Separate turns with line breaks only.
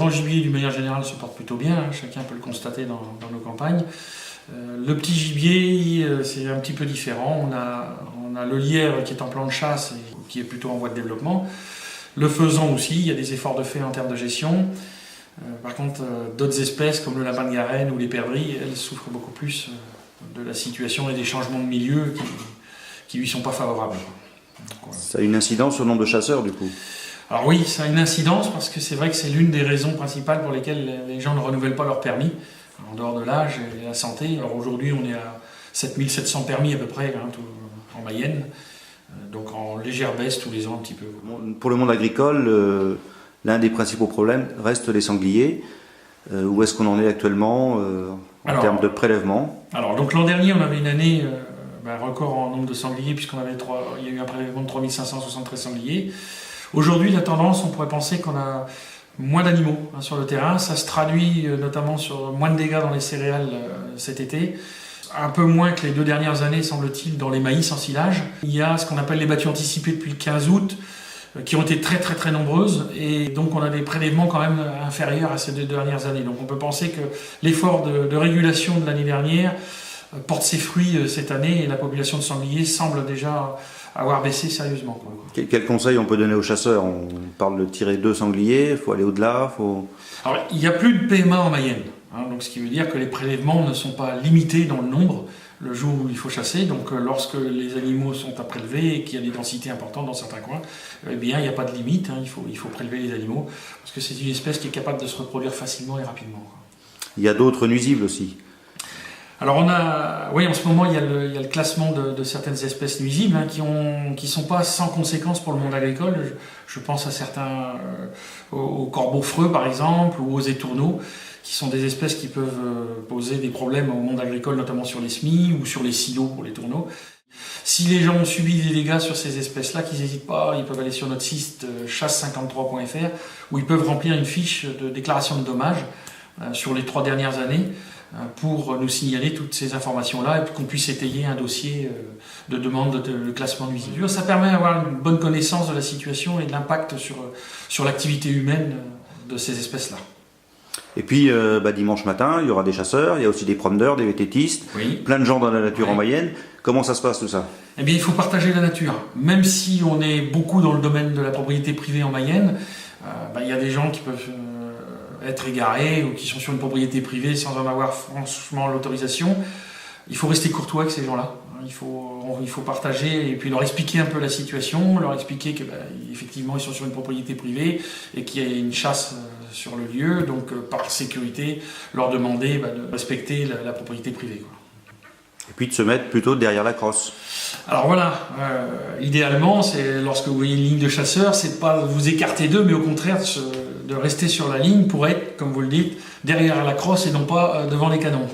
grand gibier, d'une manière générale, se porte plutôt bien, hein, chacun peut le constater dans nos campagnes. Le petit gibier, c'est un petit peu différent. On a le lièvre qui est en plan de chasse et qui est plutôt en voie de développement. Le faisan aussi, il y a des efforts de fait en termes de gestion. Par contre, d'autres espèces comme le lapin de Garenne ou les perdrix, elles souffrent beaucoup plus de la situation et des changements de milieu qui lui sont pas favorables. Donc, voilà.
Ça a une incidence sur le nombre de chasseurs du coup?
Alors oui, ça a une incidence parce que c'est vrai que c'est l'une des raisons principales pour lesquelles les gens ne renouvellent pas leur permis, en dehors de l'âge et de la santé. Alors aujourd'hui, on est à 7700 permis à peu près en Mayenne, donc en légère baisse tous les ans un petit peu.
Pour le monde agricole, l'un des principaux problèmes reste les sangliers. Où est-ce qu'on en est actuellement en termes de prélèvement?
Alors donc l'an dernier, on avait une année record en nombre de sangliers puisqu'il y a eu un prélèvement de 3573 sangliers. Aujourd'hui, la tendance, on pourrait penser qu'on a moins d'animaux sur le terrain. Ça se traduit notamment sur moins de dégâts dans les céréales cet été. Un peu moins que les 2 dernières années, semble-t-il, dans les maïs en silage. Il y a ce qu'on appelle les battues anticipées depuis le 15 août, qui ont été très très très nombreuses. Et donc on a des prélèvements quand même inférieurs à ces 2 dernières années. Donc on peut penser que l'effort de régulation de l'année dernière porte ses fruits cette année et la population de sangliers semble déjà avoir baissé sérieusement.
Quel conseil on peut donner aux chasseurs? On parle de tirer 2 sangliers, il faut aller au-delà,
Alors, il n'y a plus de PMA en Mayenne, hein, donc ce qui veut dire que les prélèvements ne sont pas limités dans le nombre le jour où il faut chasser. Donc lorsque les animaux sont à prélever et qu'il y a des densités importantes dans certains coins, eh bien il n'y a pas de limite, hein, il faut prélever les animaux, parce que c'est une espèce qui est capable de se reproduire facilement et rapidement.
Il y a d'autres nuisibles aussi.
Alors en ce moment il y a le classement de certaines espèces nuisibles qui sont pas sans conséquences pour le monde agricole. Je pense à certains, aux corbeaux freux par exemple, ou aux étourneaux, qui sont des espèces qui peuvent poser des problèmes au monde agricole, notamment sur les semis ou sur les silos pour les tourneaux. Si les gens ont subi des dégâts sur ces espèces-là, qu'ils n'hésitent pas, ils peuvent aller sur notre site chasse53.fr où ils peuvent remplir une fiche de déclaration de dommages sur les 3 dernières années, pour nous signaler toutes ces informations-là et qu'on puisse étayer un dossier de demande de classement nuisible. Ça permet d'avoir une bonne connaissance de la situation et de l'impact sur l'activité humaine de ces espèces-là.
Et puis dimanche matin, il y aura des chasseurs, il y a aussi des promeneurs, des vététistes,
oui.
Plein de gens dans la nature en Mayenne. Comment ça se passe tout ça?
Eh bien, il faut partager la nature. Même si on est beaucoup dans le domaine de la propriété privée en Mayenne, il y a des gens qui peuvent être égarés ou qui sont sur une propriété privée sans en avoir franchement l'autorisation. Il faut rester courtois avec ces gens-là. Il faut partager et puis leur expliquer un peu la situation, leur expliquer que effectivement ils sont sur une propriété privée et qu'il y a une chasse sur le lieu, donc par sécurité leur demander de respecter la propriété privée, quoi.
Et puis de se mettre plutôt derrière la crosse.
Alors voilà, idéalement, c'est lorsque vous voyez une ligne de chasseurs, c'est pas vous écarter d'eux, mais au contraire de rester sur la ligne pour être, comme vous le dites, derrière la crosse et non pas devant les canons.